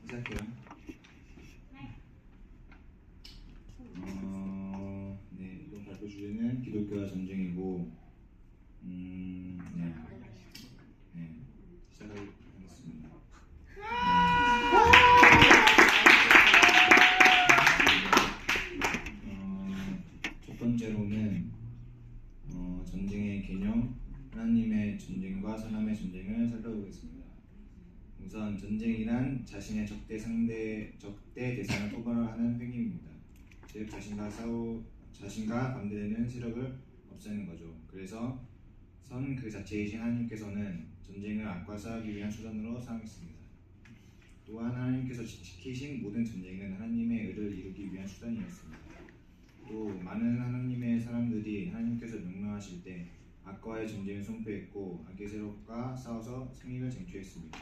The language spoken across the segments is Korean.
시작해요. 네, 이번 발표 주제는 기독교와 전쟁이고, 시작하겠습니다. 첫 번째로는 전쟁의 개념, 하나님의 전쟁과 사람의 전쟁을 살펴보겠습니다. 우선 전쟁이란 자신의 적대 대상을 토벌하는 행위입니다. 즉 자신과 반대되는 세력을 없애는 거죠. 그래서 선 그 자체이신 하나님께서는 전쟁을 악과 싸우기 위한 수단으로 사용했습니다. 또한 하나님께서 시키신 모든 전쟁은 하나님의 의를 이루기 위한 수단이었습니다. 또 많은 하나님의 사람들이 하나님께서 명령하실 때 악과의 전쟁을 선포했고 악의 세력과 싸워서 승리를 쟁취했습니다.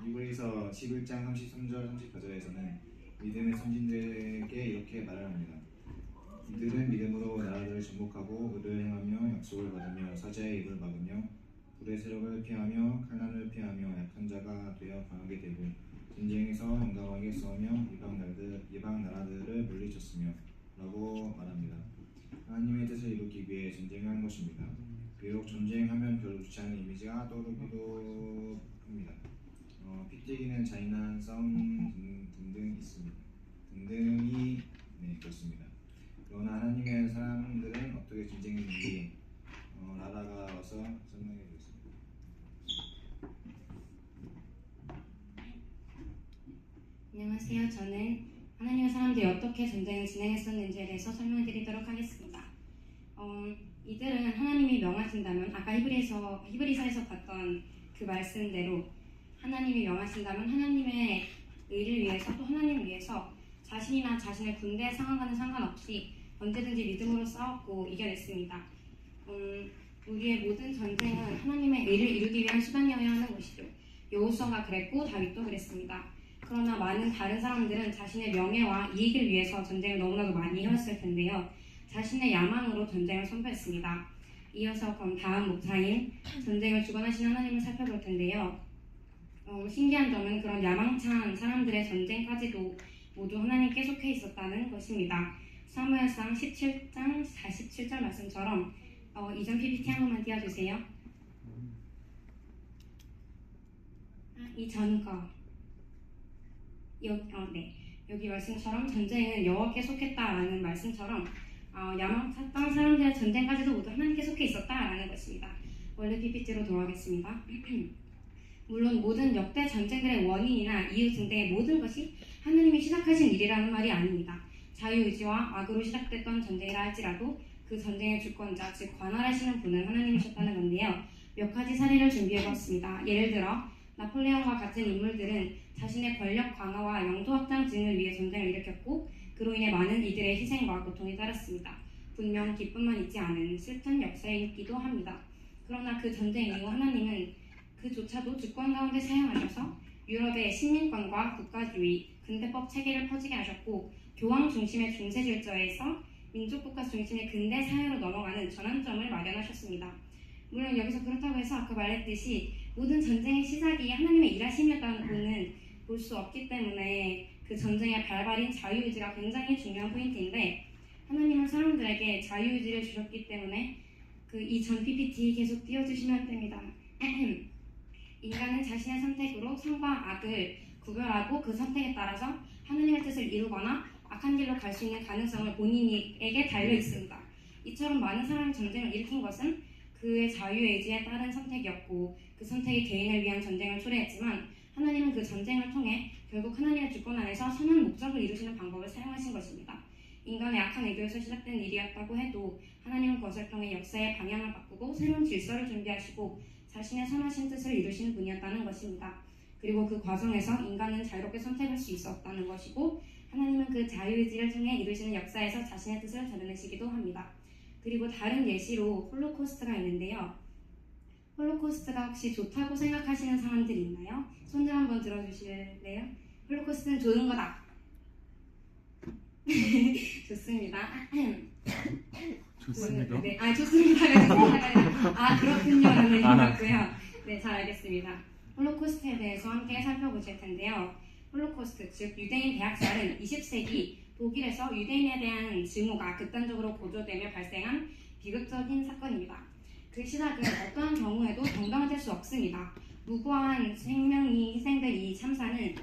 히브리서 11장 33절 34절에서는 믿음의 선진들에게 이렇게 말을 합니다. 이들은 믿음으로 나라들을 정복하고 의를 행하며 약속을 받으며 사자의 입을 막으며 불의 세력을 피하며 칼날을 피하며 약한 자가 되어 강하게 되고 전쟁에서 용감하게 싸우며 이방 나라들을 물리쳤으며 라고 말합니다. 하나님의 뜻을 이루기 위해 전쟁을 한 것입니다. 비록 전쟁하면 별로 좋지 않은 이미지가 떠오르기도 합니다. 피 튀기는 잔인한 싸움 등등이 그렇습니다. 그러나 하나님의 사람들은 어떻게 전쟁했는지 라라가 와서 설명해 주겠습니다. 안녕하세요. 저는 하나님의 사람들이 어떻게 전쟁을 진행했었는지에 대해서 설명드리도록 하겠습니다. 이들은 하나님이 명하신다면 아까 히브리서에서 봤던 그 말씀대로 하나님이 명하신다면 하나님의 의를 위해서 또 하나님을 위해서 자신이나 자신의 군대 상황과는 상관없이 언제든지 믿음으로 싸웠고 이겨냈습니다. 우리의 모든 전쟁은 하나님의 의를 이루기 위한 수단이어야 하는 것이죠. 여호수아가 그랬고 다윗도 그랬습니다. 그러나 많은 다른 사람들은 자신의 명예와 이익을 위해서 전쟁을 너무나도 많이 해왔을 텐데요. 자신의 야망으로 전쟁을 선포했습니다. 이어서 그럼 다음 목사인 전쟁을 주관하시는 하나님을 살펴볼 텐데요. 신기한 점은 그런 야망찬 사람들의 전쟁까지도 모두 하나님께 속해 있었다는 것입니다. 사무엘상 17장 47절 말씀처럼 이전 PPT 한 번만 띄워주세요. 이전 거 여기 말씀처럼 전쟁은 여호와께 속했다라는 말씀처럼 야망찼던 사람들의 전쟁까지도 모두 하나님께 속해 있었다라는 것입니다. 원래 PPT로 돌아가겠습니다. 물론 모든 역대 전쟁들의 원인이나 이유 등등의 모든 것이 하나님이 시작하신 일이라는 말이 아닙니다. 자유의지와 악으로 시작됐던 전쟁이라 할지라도 그 전쟁의 주권자, 즉 관할하시는 분은 하나님이셨다는 건데요. 몇 가지 사례를 준비해봤습니다. 예를 들어 나폴레옹과 같은 인물들은 자신의 권력 강화와 영토 확장 등을 위해 전쟁을 일으켰고 그로 인해 많은 이들의 희생과 고통이 따랐습니다. 분명 기쁨만 있지 않은 슬픈 역사이기도 합니다. 그러나 그 전쟁 이후 하나님은 그조차도 주권 가운데 사용하셔서 유럽의 식민권과 국가주의, 근대법 체계를 퍼지게 하셨고 교황 중심의 중세 질서에서 민족국가 중심의 근대 사회로 넘어가는 전환점을 마련하셨습니다. 물론 여기서 그렇다고 해서 아까 말했듯이 모든 전쟁의 시작이 하나님의 일하심이었다고는 볼 수 없기 때문에 그 전쟁의 발발인 자유의지가 굉장히 중요한 포인트인데 하나님은 사람들에게 자유의지를 주셨기 때문에 이 전 PPT 계속 띄워주시면 됩니다. 인간은 자신의 선택으로 선과 악을 구별하고 그 선택에 따라서 하나님의 뜻을 이루거나 악한 길로 갈 수 있는 가능성을 본인에게 달려 있습니다. 이처럼 많은 사람이 전쟁을 일으킨 것은 그의 자유의지에 따른 선택이었고 그 선택이 개인을 위한 전쟁을 초래했지만 하나님은 그 전쟁을 통해 결국 하나님의 주권 안에서 선한 목적을 이루시는 방법을 사용하신 것입니다. 인간의 악한 의도에서 시작된 일이었다고 해도 하나님은 그것을 통해 역사의 방향을 바꾸고 새로운 질서를 준비하시고 자신의 선하신 뜻을 이루시는 분이었다는 것입니다. 그리고 그 과정에서 인간은 자유롭게 선택할 수 있었다는 것이고 하나님은 그 자유의지를 통해 이루시는 역사에서 자신의 뜻을 드러내시기도 합니다. 그리고 다른 예시로 홀로코스트가 있는데요. 홀로코스트가 혹시 좋다고 생각하시는 사람들이 있나요? 손 좀 한번 들어주실래요? 홀로코스트는 좋은 거다. 좋습니다. 좋습니다. 네, 좋습니다. 그렇군요라는 의미였고요. 네, 잘 알겠습니다. 홀로코스트에 대해서 함께 살펴보실 텐데요. 홀로코스트, 즉 유대인 대학살은 20세기 독일에서 유대인에 대한 증오가 극단적으로 고조되며 발생한 비극적인 사건입니다. 그 시작은 어떠한 경우에도 정당화될 수 없습니다. 무고한 생명이 희생된 이 참사는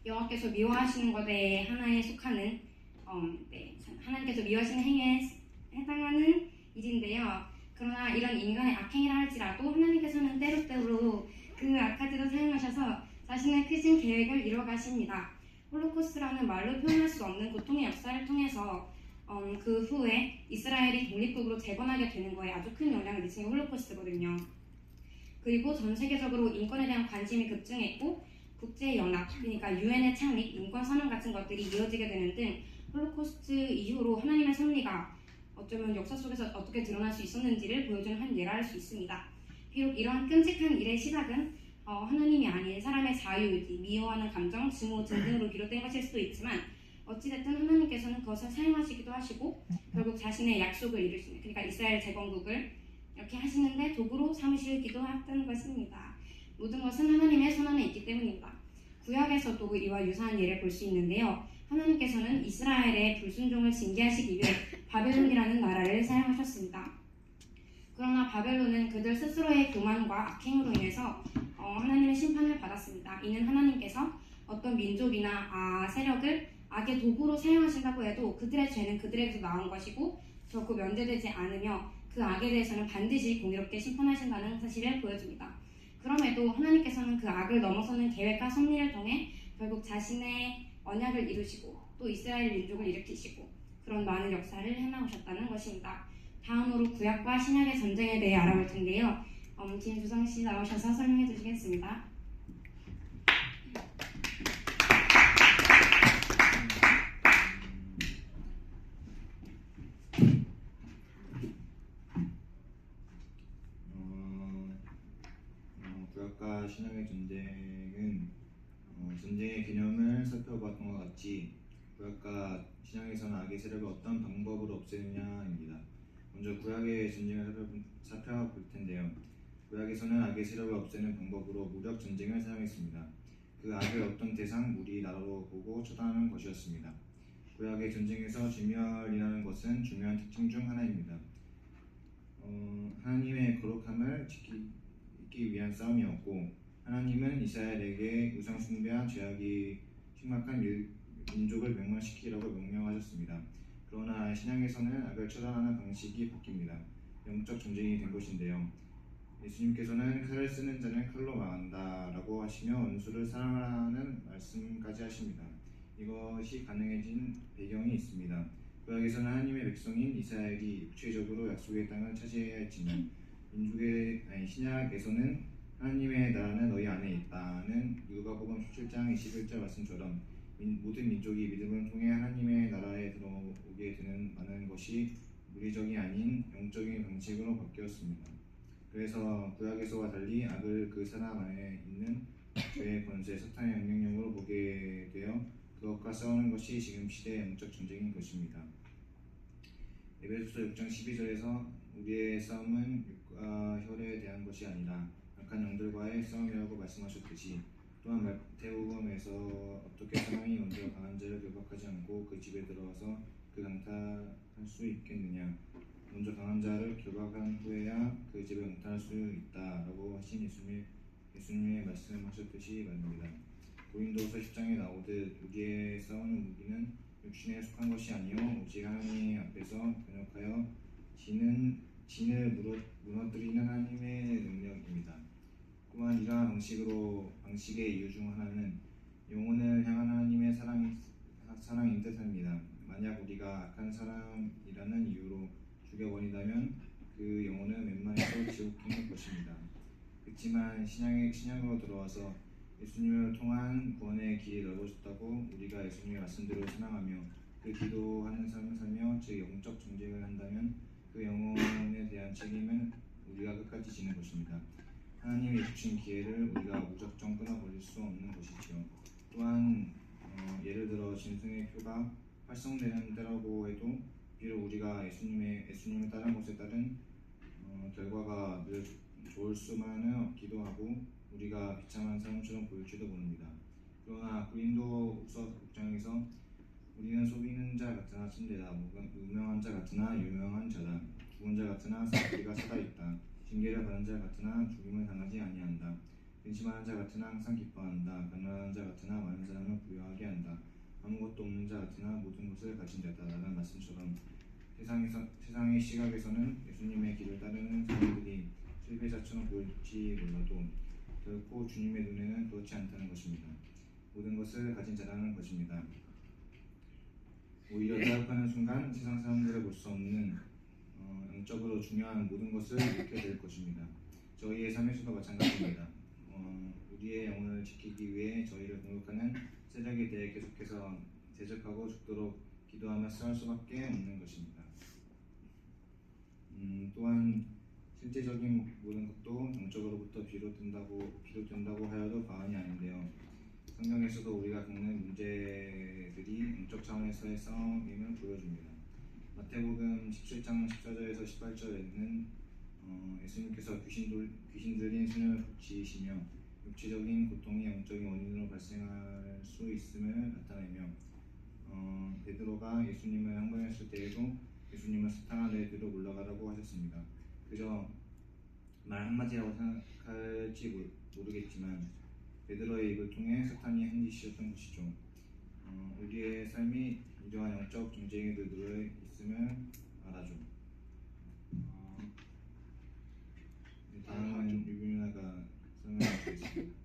여호와께서 미워하시는 것에 하나에 속하는 하나님께서 미워하시는 행위에 해당하는 일인데요. 그러나 이런 인간의 악행이라 할지라도 하나님께서는 때로때로 그 악까지도 사용하셔서 자신의 크신 계획을 이뤄가십니다. 홀로코스트라는 말로 표현할 수 없는 고통의 역사를 통해서 그 후에 이스라엘이 독립국으로 재건하게 되는 거에 아주 큰 영향을 미친 게 홀로코스트거든요. 그리고 전 세계적으로 인권에 대한 관심이 급증했고 국제연합, 그러니까 유엔의 창립, 인권선언 같은 것들이 이어지게 되는 등 홀로코스트 이후로 하나님의 섭리가 어쩌면 역사 속에서 어떻게 드러날 수 있었는지를 보여주는 한 예라 할 수 있습니다. 비록 이러한 끔찍한 일의 시작은 하나님이 아닌 사람의 자유의지, 미워하는 감정, 증오 등등으로 비롯된 것일 수도 있지만 어찌됐든 하나님께서는 그것을 사용하시기도 하시고 결국 자신의 약속을 이루시는, 그러니까 이스라엘 재건국을 이렇게 하시는데 도구로 삼으시기도 했던 것입니다. 모든 것은 하나님의 손안에 있기 때문입니다. 구약에서도 이와 유사한 예를 볼 수 있는데요. 하나님께서는 이스라엘의 불순종을 징계하시기 위해 바벨론이라는 나라를 사용하셨습니다. 그러나 바벨론은 그들 스스로의 교만과 악행으로 인해서 하나님의 심판을 받았습니다. 이는 하나님께서 어떤 민족이나 세력을 악의 도구로 사용하신다고 해도 그들의 죄는 그들에게서 나온 것이고 결코 면제되지 않으며 그 악에 대해서는 반드시 공의롭게 심판하신다는 사실을 보여줍니다. 그럼에도 하나님께서는 그 악을 넘어서는 계획과 섭리를 통해 결국 자신의 언약을 이루시고 또 이스라엘 민족을 일으키시고 그런 많은 역사를 해나오셨다는 것입니다. 다음으로 구약과 신약의 전쟁에 대해 알아볼 텐데요. 김주성 씨 나오셔서 설명해 주시겠습니다. 구약과 신약의 전쟁은 전쟁의 개념을 살펴봤던 것 같이 구약과 신약에서는 악의 세력을 어떤 방법으로 없애느냐입니다. 먼저 구약의 전쟁을 살펴볼 텐데요. 구약에서는 악의 세력을 없애는 방법으로 무력 전쟁을 사용했습니다. 그 악을 어떤 대상, 무리, 나라로 보고 처단하는 것이었습니다. 구약의 전쟁에서 진멸이라는 것은 중요한 특징 중 하나입니다. 하나님의 거룩함을 지키기 위한 싸움이었고 하나님은 이스라엘에게 우상 숭배와 죄악이 심각한 민족을 멸망시키라고 명령하셨습니다. 그러나 신약에서는 악을 처단하는 방식이 바뀝니다. 영적 전쟁이 된 것인데요. 예수님께서는 칼을 쓰는 자는 칼로 망한다 라고 하시며 원수를 사랑하라는 말씀까지 하십니다. 이것이 가능해진 배경이 있습니다. 구약에서는 하나님의 백성인 이스라엘이 육체적으로 약속의 땅을 차지해야 했지만 신약에서는 하나님의 나라는 너희 안에 있다는 누가복음 17장 21절 말씀처럼 모든 민족이 믿음을 통해 하나님의 나라에 들어오게 되는 많은 것이 물리적이 아닌 영적인 방식으로 바뀌었습니다. 그래서 구약에서와 달리 악을 그 사람 안에 있는 죄의 권세, 사탄의 영향력으로 보게 되어 그것과 싸우는 것이 지금 시대의 영적 전쟁인 것입니다. 에베소서 6장 12절에서 우리의 싸움은 육과 혈에 대한 것이 아니라 악한 영들과의 싸움이라고 말씀하셨듯이 또한 마태복음에서 어떻게 사람이 먼저 강한 자를 결박하지 않고 그 집에 들어와서 그 강탈할 수 있겠느냐, 먼저 강한 자를 결박한 후에야 그 집을 강탈할 수 있다라고 하신 예수님의 말씀하셨듯이 말입니다. 고린도서 10장에 나오듯 우리의 싸우는 무기는 육신에 속한 것이 아니요 오직 하나님 앞에서 변혁하여 진을 무너뜨리는 하나님의 능력입니다. 또한 이러한 방식의 이유 중 하나는 영혼을 향한 하나님의 사랑인 듯합니다. 만약 우리가 악한 사람이라는 이유로 죽여버린다면 그 영혼은 웬만해서 지옥행일 것입니다. 그렇지만 신약으로 들어와서 예수님을 통한 구원의 길이 넓어졌다고 우리가 예수님의 말씀대로 신앙하며 그 기도하는 삶을 살며 즉 영적 전쟁을 한다면 그 영혼에 대한 책임은 우리가 끝까지 지는 것입니다. 하나님이 주신 기회를 우리가 무작정 끊어버릴 수 없는 것이죠. 또한 예를 들어 짐승의 표가 활성되는 때라고 해도 비록 우리가 예수님을 따른 것에 따른 결과가 늘 좋을 수만은 없기도 하고 우리가 비참한 사람처럼 보일지도 모릅니다. 그러나 고린도후서 6장에서 우리는 속이는 자 같으나 참되다, 무명한 자 같으나 유명한 자다, 죽은 자 같으나 우리가 살아있다, 징계를 받은 자 같으나 죽임을 당하지 아니한다, 근심하는 자 같으나 항상 기뻐한다, 가난한 자 같으나 많은 사람을 부유하게 한다, 아무것도 없는 자 같으나 모든 것을 가진 자다 라는 말씀처럼 세상의 시각에서는 예수님의 길을 따르는 사람들이 실패자처럼 보일지 몰라도 결코 주님의 눈에는 그렇지 않다는 것입니다. 모든 것을 가진 자라는 것입니다. 오히려 타협하는 순간 세상 사람들을 볼 수 없는 영적으로 중요한 모든 것을 잃게 될 것입니다. 저희의 삶에서도 마찬가지입니다. 우리의 영혼을 지키기 위해 저희를 공격하는 세력에 대해 계속해서 대적하고 죽도록 기도하며 싸울 수밖에 없는 것입니다. 또한 실제적인 모든 것도 영적으로부터 비롯된다고 하여도 과언이 아닌데요. 성경에서도 우리가 겪는 문제들이 영적 차원에서의 싸움임을 보여줍니다. 마태복음 17장 14절에서 18절에는 예수님께서 귀신 들린 소년을 고치시며 육체적인 고통이 영적인 원인으로 발생할 수 있음을 나타내며 베드로가 예수님을 항변했을 때에도 예수님은 사탄아 내 뒤로 물러가라고 하셨습니다. 그저 말 한마디라고 생각할지 모르겠지만 베드로의 입을 통해 사탄이 한 짓이었던 것이죠. 우리의 삶이 이러한 영적 전쟁에 들어 있음을 알아줘. 다음은 유빈나가 설명하겠습니다.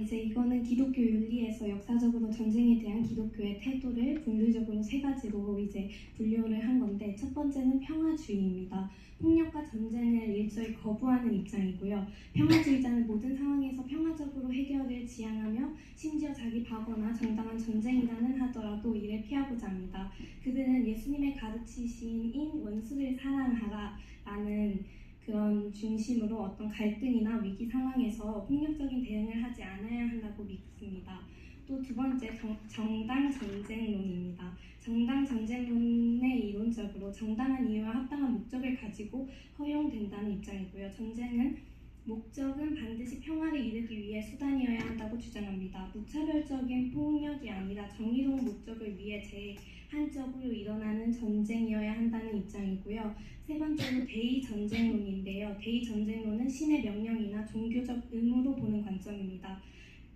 이제 이거는 기독교 윤리에서 역사적으로 전쟁에 대한 기독교의 태도를 분류적으로 세 가지로 이제 분류를 한 건데, 첫 번째는 평화주의입니다. 폭력과 전쟁을 일절히 거부하는 입장이고요. 평화주의자는 모든 상황에서 평화적으로 해결을 지향하며 심지어 자기 과거나 정당한 전쟁이라는 하더라도 이를 피하고자 합니다. 그들은 예수님의 가르치신인 원수를 사랑하라 라는 그런 중심으로 어떤 갈등이나 위기 상황에서 폭력적인 대응을 하지 않아야 한다고 믿습니다. 또 두 번째, 정당 전쟁론입니다. 정당 전쟁론의 이론적으로 정당한 이유와 합당한 목적을 가지고 허용된다는 입장이고요. 전쟁은 목적은 반드시 평화를 이루기 위해 수단이어야 한다고 주장합니다. 무차별적인 폭력이 아니라 정의로운 목적을 위해 제한적으로 일어나는 전쟁이어야 한다는 입장이고요. 세 번째로 대의전쟁론인데요. 대의전쟁론은 신의 명령이나 종교적 의무로 보는 관점입니다.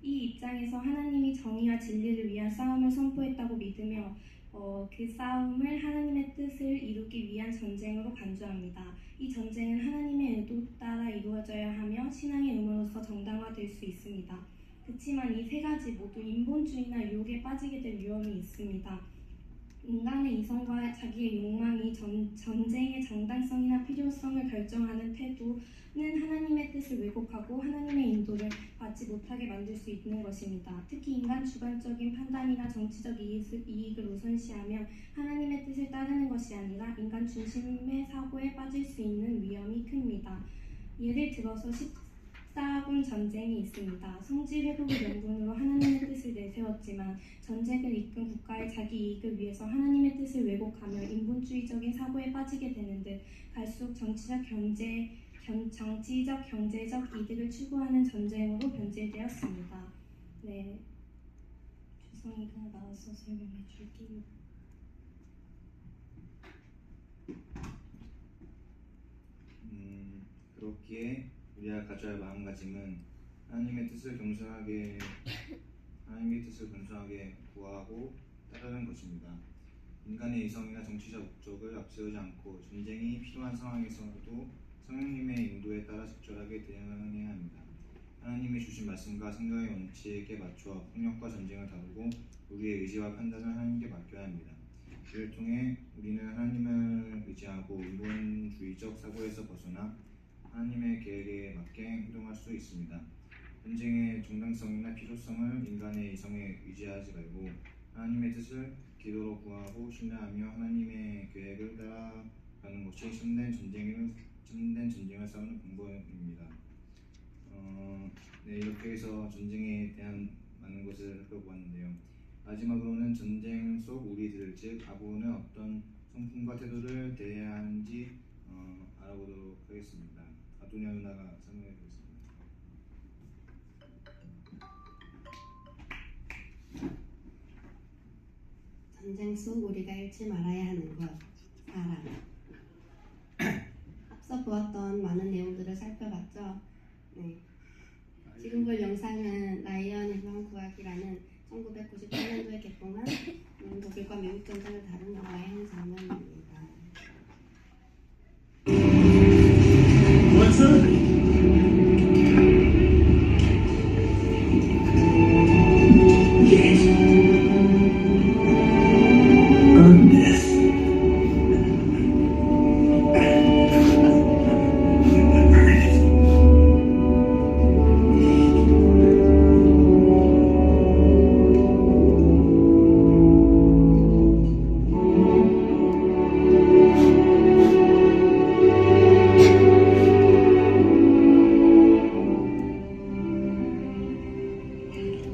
이 입장에서 하나님이 정의와 진리를 위한 싸움을 선포했다고 믿으며 그 싸움을 하나님의 뜻을 이루기 위한 전쟁으로 간주합니다. 이 전쟁은 하나님의 의도 따라 이루어져야 하며 신앙의 의무로서 정당화될 수 있습니다. 그렇지만 이 세 가지 모두 인본주의나 유혹에 빠지게 될 위험이 있습니다. 인간의 이성과 자기의 욕망이 전쟁의 정당성이나 필요성을 결정하는 태도는 하나님의 뜻을 왜곡하고 하나님의 인도를 받지 못하게 만들 수 있는 것입니다. 특히 인간 주관적인 판단이나 정치적 이익을 우선시하며 하나님의 뜻을 따르는 것이 아니라 인간 중심의 사고에 빠질 수 있는 위험이 큽니다. 예를 들어서 14군 전쟁이 있습니다. 성지 회복의 명분으로 하나님의 뜻을 내세웠지만 전쟁을 이끈 국가의 자기 이익을 위해서 하나님의 뜻을 왜곡하며 인본주의적인 사고에 빠지게 되는 듯 갈수록 정치적 경제적 이득을 추구하는 전쟁으로 변질되었습니다. 네, 주성이가 나와서 설명해 줄게요. 그렇기에 우리가 가져야 할 마음가짐은 하나님의 뜻을 겸손하게 구하고 따르는 것입니다. 인간의 이성이나 정치적 목적을 앞세우지 않고 전쟁이 필요한 상황에서도 성령님의 인도에 따라 적절하게 대응해야 합니다. 하나님이 주신 말씀과 성경의 원칙에 맞추어 폭력과 전쟁을 다루고 우리의 의지와 판단을 하나님께 맡겨야 합니다. 이를 통해 우리는 하나님을 의지하고 인본주의적 사고에서 벗어나 하나님의 계획에 맞게 행동할 수 있습니다. 전쟁의 정당성이나 필요성을 인간의 이성에 의지하지 말고 하나님의 뜻을 기도로 구하고 신뢰하며 하나님의 계획을 따라가는 것이 참된 전쟁을 싸우는 방법입니다. 네, 이렇게 해서 전쟁에 대한 많은 것을 살펴보았는데요. 마지막으로는 전쟁 속 우리들, 즉 아군은 어떤 성품과 태도를 대해야 하는지 알아보도록 하겠습니다. 아도니아 누나가 설명해 주겠습니다. 전쟁 속 우리가 잃지 말아야 하는 것, 사랑. 앞서 보았던 많은 내용들을 살펴봤죠. 네. 지금 볼 영상은 라이언 일반 구하기라는 1998년도에 개봉한 독일과 미국 전쟁을 다룬 영화의 한 장면입니다.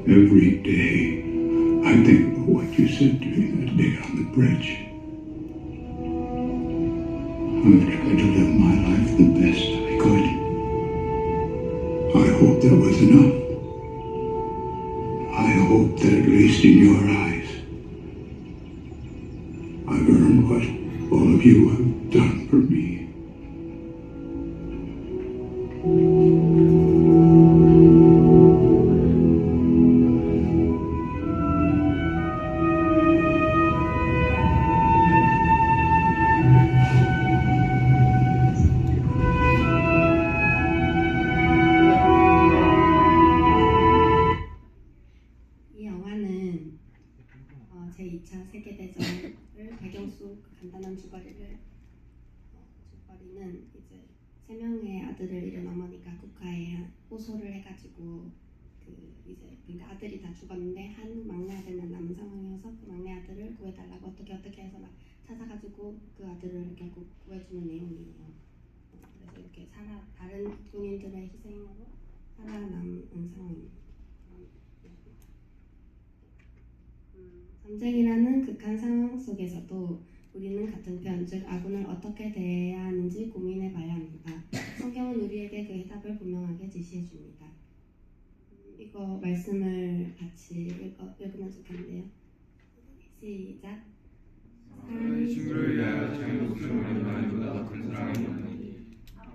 Every day, I think about what you said to me that day on the bridge. I've tried to live my life the best I could. I hope that was enough. I hope that at least in your eyes, I've earned what all of you have done for me. 이 영화는 제2차 세계대전을 배경 속 간단한 주거리는 이제 3명의 아들을 잃은 어머니가 국가에 호소를 해가지고 그러니까 아들이 다 죽었는데 한 막내 아들만 남은 상황이어서 그 막내 아들을 구해달라고 어떻게 해서 막 찾아가지고 그 아들을 결국 구해주는 내용이에요. 그래서 이렇게 다른 군인들의 희생으로 살아남은 상황입니다. 전쟁이라는 극한 상황 속에서도 우리는 같은 편, 즉 아군을 어떻게 대해야 하는지 고민해 봐야 합니다. 성경은 우리에게 그 해답을 분명하게 지시해 줍니다. 이거 말씀을 같이 읽으면 좋겠는데요. 시작. 사랑의 친구를 위하여 자기 목숨을 내는 보다 더 큰 사랑이 없느니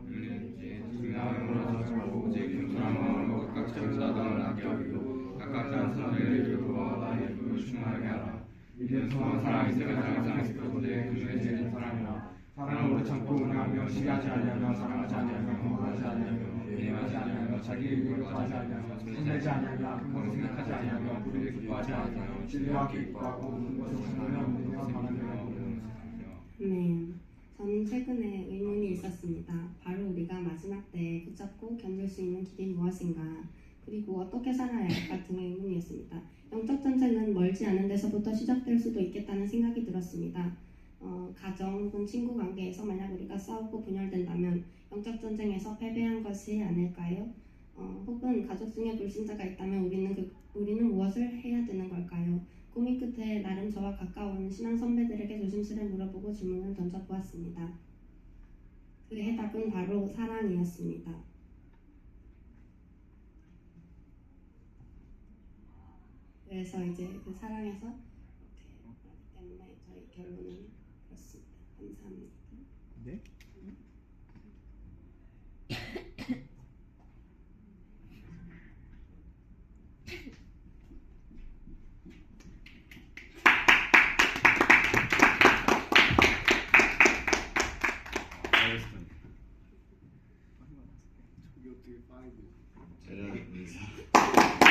우리는 이제 증명으로 하고 오직 겸손한 마음으로 각각 작은 사람을 아껴하고 각각 다른 사람을 이루고 나의 그를 충만하게 하라. 이는 소망 사랑이 세 가지 이상의 것인데 그 중에 제일 사랑이라. 사랑은 오래 참고 운하며 시기하지 아니하며 사랑하지 아니하며 허물하지 아니하며 매임하지 아니하며 자기 의를 구하지 아니하며 손내지 아니하며 악한 생각하지 아니하며 불의를 기뻐하지 아니하며 진리와 기뻐하고 모든 것을 참으며 모든 것을 바라며 모든 것을 사랑하며. 네, 저는 최근에 의문이 있었습니다. 바로 우리가 마지막 때에 붙잡고 견딜 수 있는 길이 무엇인가, 그리고 어떻게 살아야 할까 등의 의문이었습니다. 영적 전쟁은 멀지 않은 데서부터 시작될 수도 있겠다는 생각이 들었습니다. 가정 혹은 친구 관계에서 만약 우리가 싸우고 분열된다면 영적 전쟁에서 패배한 것이 아닐까요? 혹은 가족 중에 불신자가 있다면 우리는 무엇을 해야 되는 걸까요? 고민 끝에 나름 저와 가까운 신앙 선배들에게 조심스레 물어보고 질문을 던져보았습니다. 그 해답은 바로 사랑이었습니다. 그래서 이제 그 사랑에서 이렇게 하기 때문에 저희 결론은 그렇습니다. 감사합니다. 네? 제자 인사.